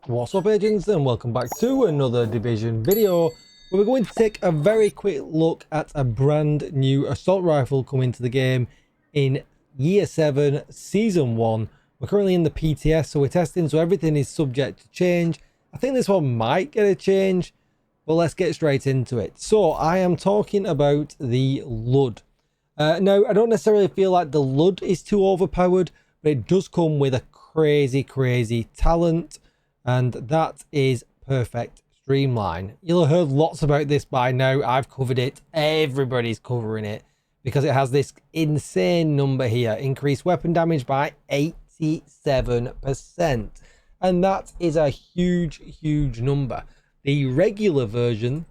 What's up, agents, and welcome back to another Division video where we're going to take a very quick look at a brand new assault rifle coming to the game in Year 7 Season 1. We're currently in the PTS, so we're testing, so everything is subject to change. I think this one might get a change, but let's get straight into it. So I am talking about the LUD. Now, I don't necessarily feel like the LUD is too overpowered, but it does come with a crazy talent. And that is Perfect Streamline. You'll have heard lots about this by now. I've covered it. Everybody's covering it because it has this insane number here. Increased weapon damage by 87%. And that is a huge number. The regular version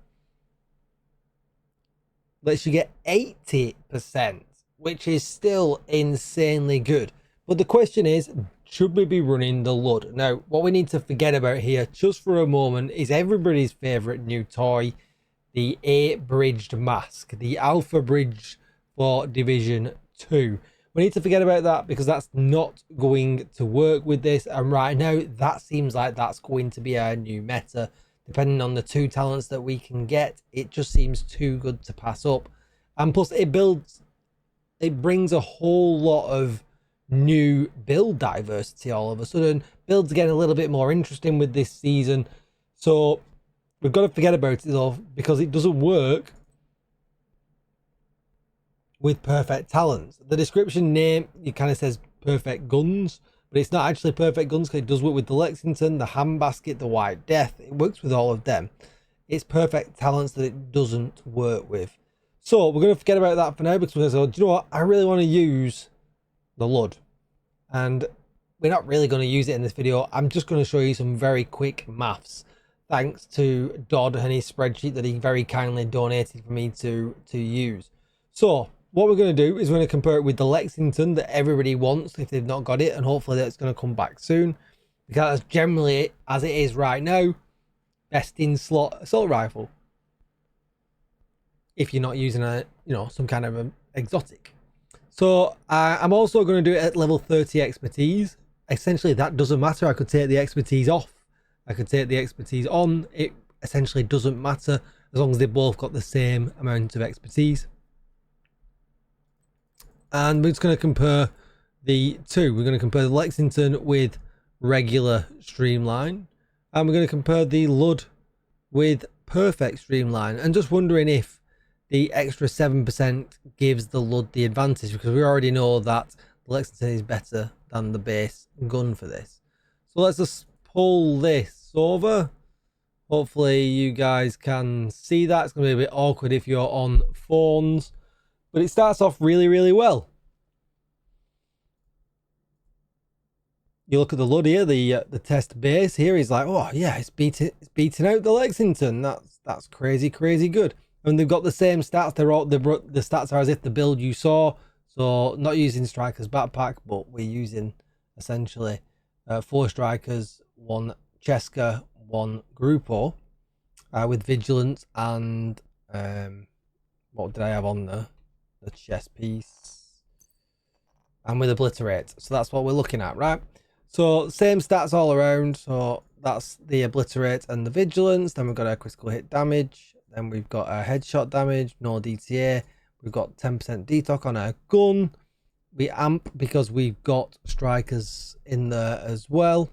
lets you get 80%, which is still insanely good. But the question is, should we be running the LUD? Now, what we need to forget about here, just for a moment, is everybody's favorite new toy, the A-bridged mask, the Alpha Bridge for Division 2. We need to forget about that because that's not going to work with this. And right now, that seems like that's going to be our new meta. Depending on the two talents that we can get, it just seems too good to pass up. And plus, it brings a whole lot of new build diversity all of a sudden. Builds are getting a little bit more interesting with this season, so we've got to forget about it though, because it doesn't work with perfect talents. The description name, it kind of says perfect guns, but it's not actually perfect guns because it does work with the Lexington, the handbasket, the White Death. It works with all of them. It's perfect talents that it doesn't work with. So we're going to forget about that for now, because we're going to say, do you know what, I really want to use the LUD, and we're not really going to use it in this video. I'm just going to show you some very quick maths thanks to Dodd and his spreadsheet that he very kindly donated for me to use. So what we're going to do is we're going to compare it with the Lexington that everybody wants if they've not got it, and hopefully that's going to come back soon, because generally, as it is right now, best in slot assault rifle if you're not using a, you know, some kind of an exotic. So I'm also going to do it at level 30 expertise. Essentially, that doesn't matter. I could take the expertise off. I could take the expertise on. It essentially doesn't matter as long as they both got the same amount of expertise. And we're just going to compare the two. We're going to compare the Lexington with regular Streamline. And we're going to compare the LUD with perfect Streamline. And just wondering if the extra 7% gives the LUD the advantage, because we already know that the Lexington is better than the base gun for this. So let's just pull this over. Hopefully you guys can see that. It's going to be a bit awkward if you're on phones, but it starts off really well. You look at the LUD here, the test base here is like, oh yeah, it's beating out the Lexington. That's crazy good. And they've got the same stats. The stats are as if the build you saw. So not using Striker's backpack, but we're using essentially 4 Strikers, 1 Cheska, 1 Grupo, with Vigilance and what did I have on the chest piece? And with Obliterate. So that's what we're looking at, right? So same stats all around. So that's the Obliterate and the Vigilance. Then we've got our critical hit damage. Then we've got our headshot damage, no DTA. We've got 10% detox on our gun. We amp because we've got Strikers in there as well.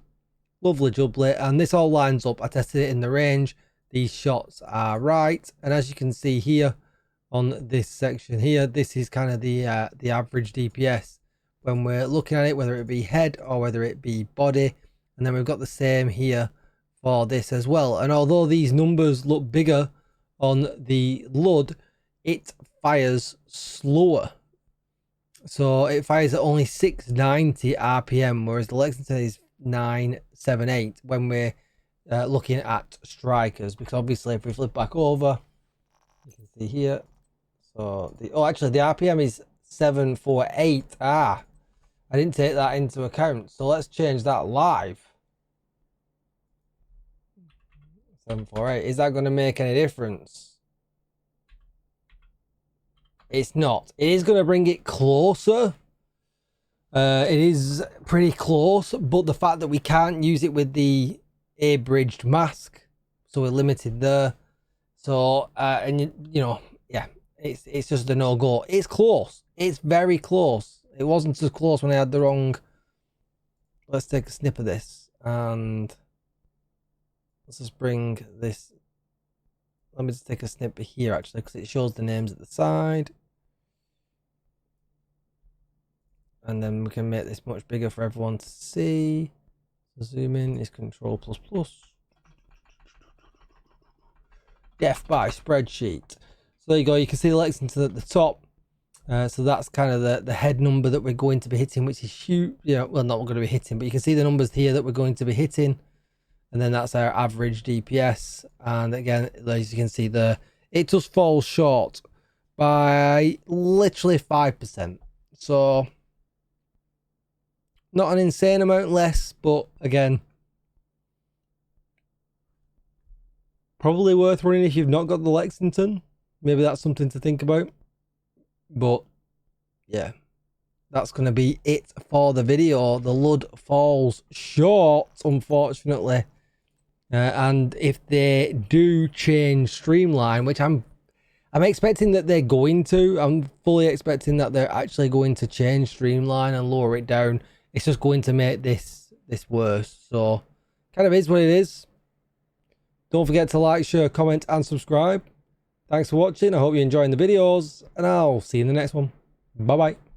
Lovely jubbly. And this all lines up. I tested it in the range. These shots are right. And as you can see here on this section here, this is kind of the average DPS when we're looking at it, whether it be head or whether it be body. And then we've got the same here for this as well. And although these numbers look bigger on the LUD, it fires slower. So it fires at only 690 RPM, whereas the Lexington is 978 when we're looking at Strikers. Because obviously, if we flip back over, you can see here. So actually the RPM is 748. I didn't take that into account. So let's change that live. 748. Is that going to make any difference? It's not. It is going to bring it closer. It is pretty close, but the fact that we can't use it with the a bridged mask, so we're limited there. So and you know, yeah, it's just a no-go. It's close. It's very close. It wasn't as close when I had the wrong. Let's take a snip of this and let's just bring this. Let me just take a snip here actually, because it shows the names at the side. And then we can make this much bigger for everyone to see. So zoom in is Control++. Def by spreadsheet. So there you go. You can see the Lexington at the top. So that's kind of the head number that we're going to be hitting, which is huge. Yeah, well, not we're going to be hitting, but you can see the numbers here that we're going to be hitting. And then that's our average DPS. And again, as you can see there, it just falls short by literally 5%. So not an insane amount less, but again, probably worth running if you've not got the Lexington. Maybe that's something to think about. But yeah, that's going to be it for the video. The LUD falls short, unfortunately. And if they do change Streamline, which I'm expecting that they're going to, I'm fully expecting that they're actually going to change Streamline and lower it down. It's just going to make this worse. So kind of is what it is. Don't forget to like, share, comment and subscribe. Thanks for watching. I hope you're enjoying the videos and I'll see you in the next one. Bye bye.